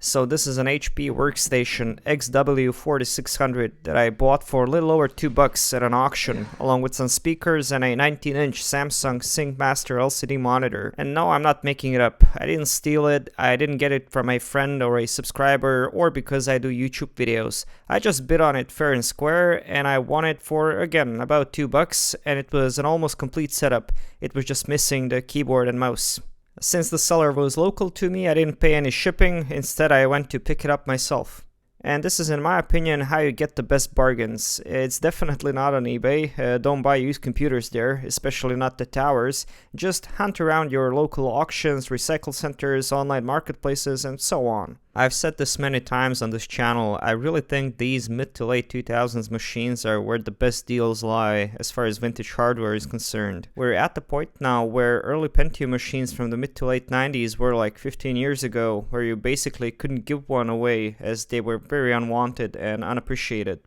So this is an HP Workstation XW4600 that I bought for a little over $2 at an auction, along with some speakers and a 19-inch Samsung SyncMaster LCD monitor. And no, I'm not making it up. I didn't steal it, I didn't get it from a friend or a subscriber, or because I do YouTube videos. I just bid on it fair and square, and I won it for, again, about $2, and it was an almost complete setup. It was just missing the keyboard and mouse. Since the seller was local to me, I didn't pay any shipping. Instead, I went to pick it up myself. And this is, in my opinion, how you get the best bargains. It's definitely not on eBay. Don't buy used computers there, especially not the towers. Just hunt around your local auctions, recycle centers, online marketplaces, and so on. I've said this many times on this channel, I really think these mid to late 2000s machines are where the best deals lie as far as vintage hardware is concerned. We're at the point now where early Pentium machines from the mid to late 90s were like 15 years ago, where you basically couldn't give one away as they were very unwanted and unappreciated.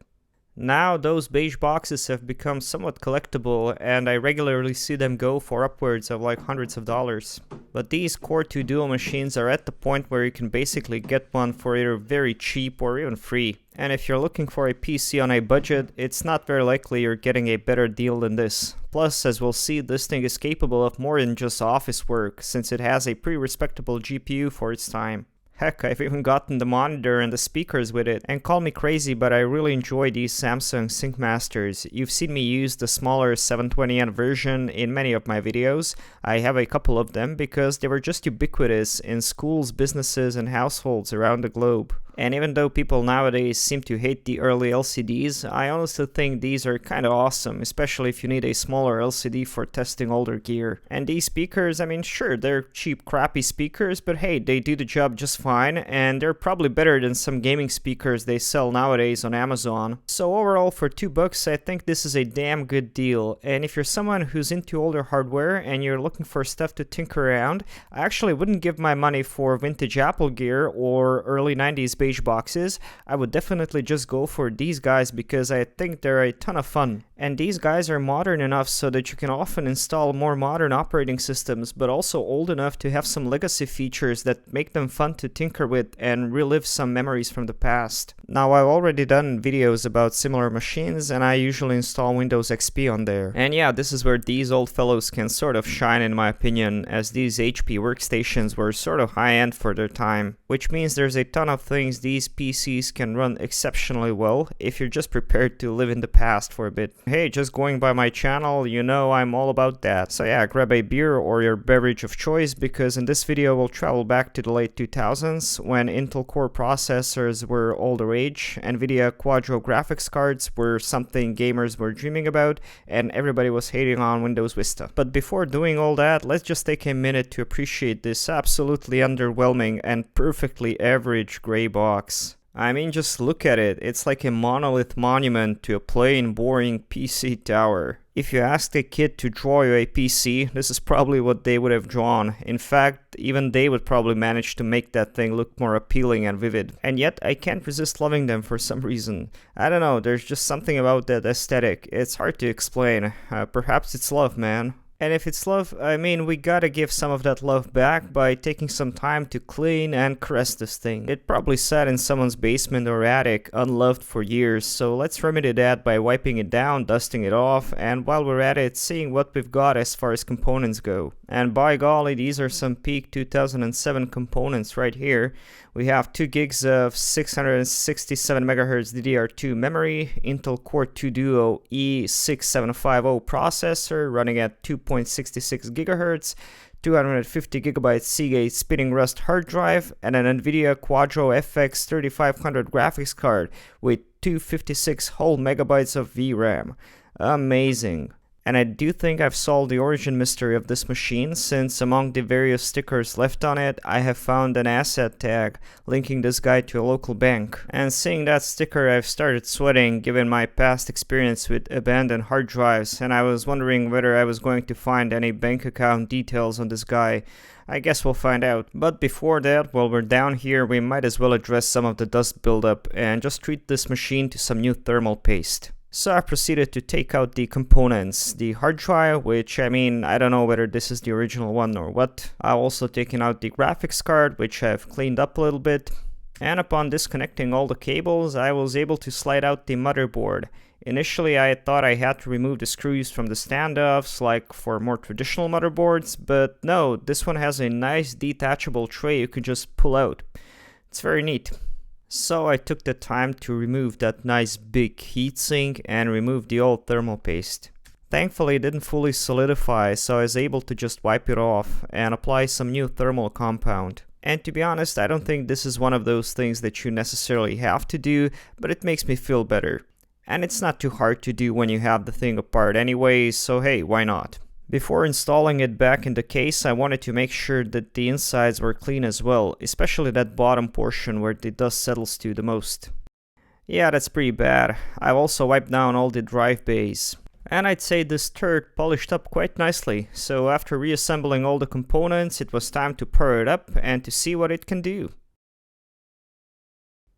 Now those beige boxes have become somewhat collectible, and I regularly see them go for upwards of like hundreds of dollars. But these Core 2 Duo machines are at the point where you can basically get one for either very cheap or even free. And if you're looking for a PC on a budget, it's not very likely you're getting a better deal than this. Plus, as we'll see, this thing is capable of more than just office work, since it has a pretty respectable GPU for its time. Heck, I've even gotten the monitor and the speakers with it, and call me crazy, but I really enjoy these Samsung SyncMasters. You've seen me use the smaller 720N version in many of my videos. I have a couple of them because they were just ubiquitous in schools, businesses, and households around the globe. And even though people nowadays seem to hate the early LCDs, I honestly think these are kinda awesome, especially if you need a smaller LCD for testing older gear. And these speakers, I mean, sure, they're cheap, crappy speakers, but hey, they do the job just fine, and they're probably better than some gaming speakers they sell nowadays on Amazon. So overall, for $2, I think this is a damn good deal. And if you're someone who's into older hardware and you're looking for stuff to tinker around, I actually wouldn't give my money for vintage Apple gear or early 90s beige boxes. I would definitely just go for these guys because I think they're a ton of fun. And these guys are modern enough so that you can often install more modern operating systems, but also old enough to have some legacy features that make them fun to tinker with and relive some memories from the past. Now, I've already done videos about similar machines, and I usually install Windows XP on there. And yeah, this is where these old fellows can sort of shine in my opinion, as these HP workstations were sort of high-end for their time, which means there's a ton of things these PCs can run exceptionally well if you're just prepared to live in the past for a bit. Hey, just going by my channel, you know I'm all about that. So yeah, grab a beer or your beverage of choice, because in this video we'll travel back to the late 2000s when Intel Core processors were all the rage, NVIDIA Quadro graphics cards were something gamers were dreaming about, and everybody was hating on Windows Vista. But before doing all that, let's just take a minute to appreciate this absolutely underwhelming and perfectly average gray box. I mean, just look at it. It's like a monolith monument to a plain, boring PC tower. If you asked a kid to draw you a PC, this is probably what they would have drawn. In fact, even they would probably manage to make that thing look more appealing and vivid. And yet, I can't resist loving them for some reason. I don't know, there's just something about that aesthetic. It's hard to explain. Perhaps it's love, man. And if it's love, I mean, we gotta give some of that love back by taking some time to clean and caress this thing. It probably sat in someone's basement or attic, unloved for years, so let's remedy that by wiping it down, dusting it off, and while we're at it, seeing what we've got as far as components go. And by golly, these are some peak 2007 components right here. We have 2 gigs of 667 MHz DDR2 memory, Intel Core 2 Duo E6750 processor running at 2.66 GHz, 250 GB Seagate Spinning Rust hard drive, and an NVIDIA Quadro FX 3500 graphics card with 256 whole megabytes of VRAM. Amazing. And I do think I've solved the origin mystery of this machine, since among the various stickers left on it, I have found an asset tag linking this guy to a local bank. And seeing that sticker, I've started sweating given my past experience with abandoned hard drives, and I was wondering whether I was going to find any bank account details on this guy. I guess we'll find out. But before that, while we're down here, we might as well address some of the dust buildup and just treat this machine to some new thermal paste. So I proceeded to take out the components. The hard drive, which I mean, I don't know whether this is the original one or what. I've also taken out the graphics card, which I've cleaned up a little bit. And upon disconnecting all the cables, I was able to slide out the motherboard. Initially, I thought I had to remove the screws from the standoffs, like for more traditional motherboards, but no, this one has a nice detachable tray you can just pull out. It's very neat. So I took the time to remove that nice big heatsink and remove the old thermal paste. Thankfully it didn't fully solidify, so I was able to just wipe it off and apply some new thermal compound. And to be honest, I don't think this is one of those things that you necessarily have to do, but it makes me feel better. And it's not too hard to do when you have the thing apart anyway, so hey, why not? Before installing it back in the case, I wanted to make sure that the insides were clean as well, especially that bottom portion where the dust settles to the most. Yeah, that's pretty bad. I've also wiped down all the drive bays. And I'd say this turd polished up quite nicely, so after reassembling all the components, it was time to power it up and to see what it can do.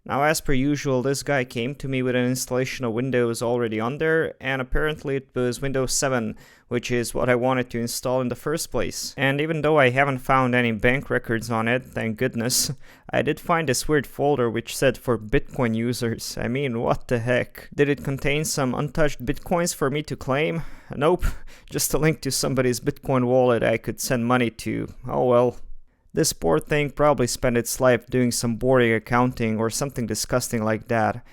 Now, as per usual, this guy came to me with an installation of Windows already on there, and apparently it was Windows 7, which is what I wanted to install in the first place. And even though I haven't found any bank records on it, thank goodness, I did find this weird folder which said for Bitcoin users. I mean, what the heck? Did it contain some untouched Bitcoins for me to claim? Nope, just a link to somebody's Bitcoin wallet I could send money to. Oh well. This poor thing probably spent its life doing some boring accounting or something disgusting like that.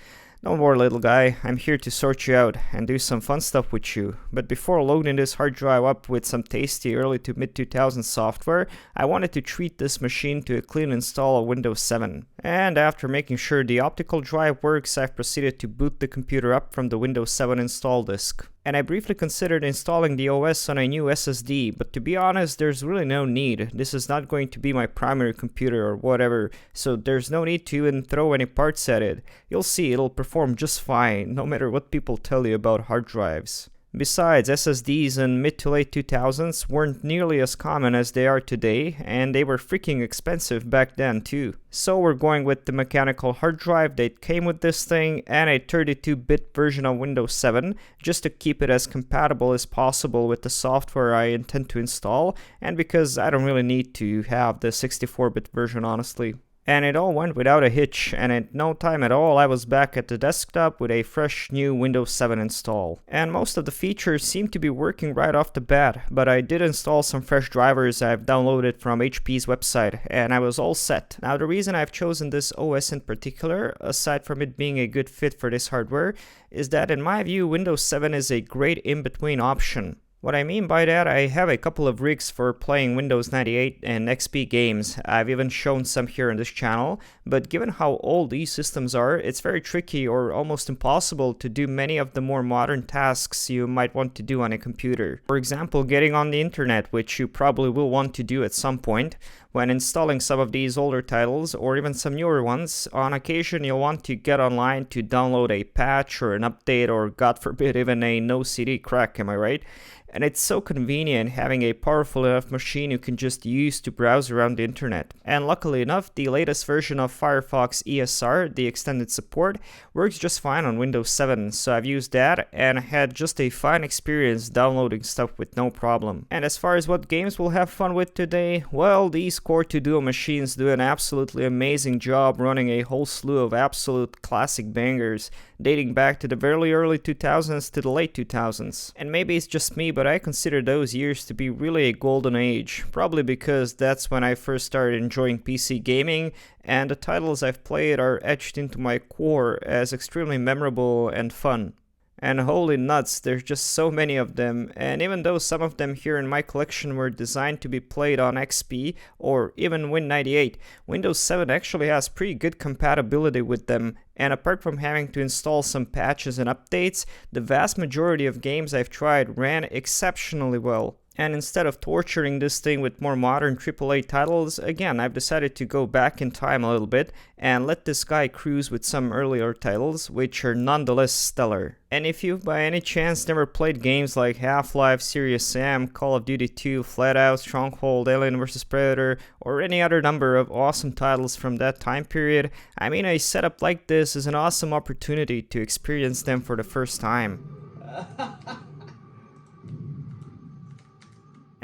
Don't worry, little guy, I'm here to sort you out and do some fun stuff with you. But before loading this hard drive up with some tasty early to mid 2000s software, I wanted to treat this machine to a clean install of Windows 7. And after making sure the optical drive works, I've proceeded to boot the computer up from the Windows 7 install disk. And I briefly considered installing the OS on a new SSD, but to be honest, there's really no need. This is not going to be my primary computer or whatever, so there's no need to even throw any parts at it. You'll see it'll perform just fine, no matter what people tell you about hard drives. Besides, SSDs in mid to late 2000s weren't nearly as common as they are today, and they were freaking expensive back then too. So we're going with the mechanical hard drive that came with this thing and a 32-bit version of Windows 7, just to keep it as compatible as possible with the software I intend to install, and because I don't really need to have the 64-bit version honestly. And it all went without a hitch, and in no time at all I was back at the desktop with a fresh new Windows 7 install. And most of the features seem to be working right off the bat, but I did install some fresh drivers I've downloaded from HP's website, and I was all set. Now the reason I've chosen this OS in particular, aside from it being a good fit for this hardware, is that in my view Windows 7 is a great in-between option. What I mean by that, I have a couple of rigs for playing Windows 98 and XP games. I've even shown some here on this channel, but given how old these systems are, it's very tricky or almost impossible to do many of the more modern tasks you might want to do on a computer. For example, getting on the internet, which you probably will want to do at some point. When installing some of these older titles, or even some newer ones, on occasion you'll want to get online to download a patch or an update or, God forbid, even a no CD crack, am I right? And it's so convenient having a powerful enough machine you can just use to browse around the internet. And luckily enough, the latest version of Firefox ESR, the extended support, works just fine on Windows 7, so I've used that and had just a fine experience downloading stuff with no problem. And as far as what games we'll have fun with today, well, these Core 2 Duo machines do an absolutely amazing job running a whole slew of absolute classic bangers, dating back to the very early 2000s to the late 2000s. And maybe it's just me, but I consider those years to be really a golden age, probably because that's when I first started enjoying PC gaming, and the titles I've played are etched into my core as extremely memorable and fun. And holy nuts, there's just so many of them, and even though some of them here in my collection were designed to be played on XP or even Win98, Windows 7 actually has pretty good compatibility with them, and apart from having to install some patches and updates, the vast majority of games I've tried ran exceptionally well. And instead of torturing this thing with more modern AAA titles, again, I've decided to go back in time a little bit and let this guy cruise with some earlier titles, which are nonetheless stellar. And if you've by any chance never played games like Half-Life, Serious Sam, Call of Duty 2, Flatout, Stronghold, Alien vs Predator, or any other number of awesome titles from that time period, I mean, a setup like this is an awesome opportunity to experience them for the first time.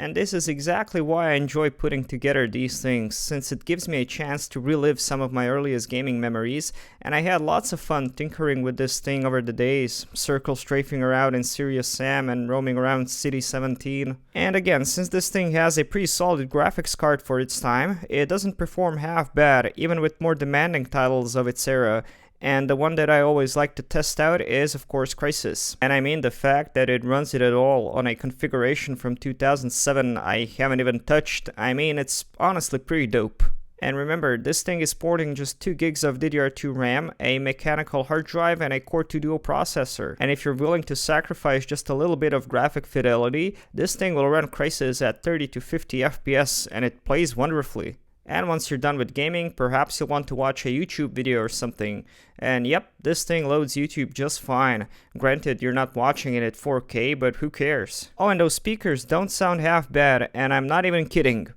And this is exactly why I enjoy putting together these things, since it gives me a chance to relive some of my earliest gaming memories, and I had lots of fun tinkering with this thing over the days, circle strafing around in Serious Sam and roaming around City 17. And again, since this thing has a pretty solid graphics card for its time, it doesn't perform half bad, even with more demanding titles of its era. And the one that I always like to test out is, of course, Crysis. And I mean the fact that it runs it at all on a configuration from 2007 I haven't even touched. I mean, it's honestly pretty dope. And remember, this thing is sporting just 2 gigs of DDR2 RAM, a mechanical hard drive, and a Core 2 Duo processor. And if you're willing to sacrifice just a little bit of graphic fidelity, this thing will run Crysis at 30 to 50 FPS, and it plays wonderfully. And once you're done with gaming, perhaps you'll want to watch a YouTube video or something. And yep, this thing loads YouTube just fine. Granted, you're not watching it at 4K, but who cares? Oh, and those speakers don't sound half bad, and I'm not even kidding.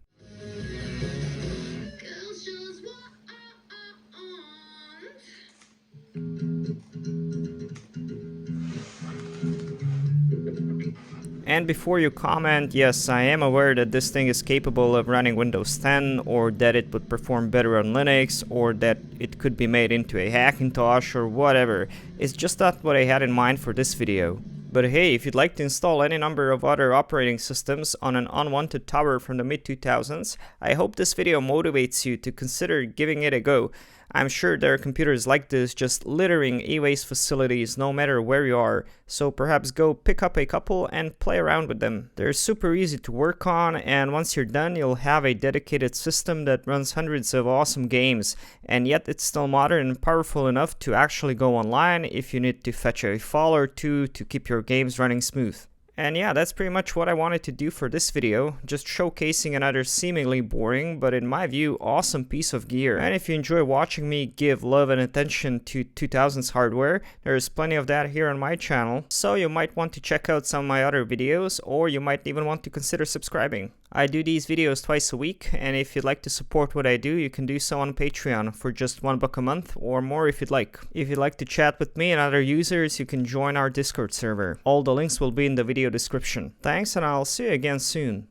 And before you comment, yes, I am aware that this thing is capable of running Windows 10, or that it would perform better on Linux, or that it could be made into a Hackintosh or whatever. It's just not what I had in mind for this video. But hey, if you'd like to install any number of other operating systems on an unwanted tower from the mid-2000s, I hope this video motivates you to consider giving it a go. I'm sure there are computers like this just littering e-waste facilities no matter where you are, so perhaps go pick up a couple and play around with them. They're super easy to work on, and once you're done, you'll have a dedicated system that runs hundreds of awesome games, and yet it's still modern and powerful enough to actually go online if you need to fetch a file or two to keep your games running smooth. And yeah, that's pretty much what I wanted to do for this video, just showcasing another seemingly boring, but in my view, awesome piece of gear. And if you enjoy watching me give love and attention to 2000s hardware, there's plenty of that here on my channel, so you might want to check out some of my other videos, or you might even want to consider subscribing. I do these videos twice a week, and if you'd like to support what I do, you can do so on Patreon for just $1 a month, or more if you'd like. If you'd like to chat with me and other users, you can join our Discord server. All the links will be in the video description. Thanks, and I'll see you again soon.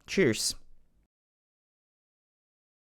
Cheers.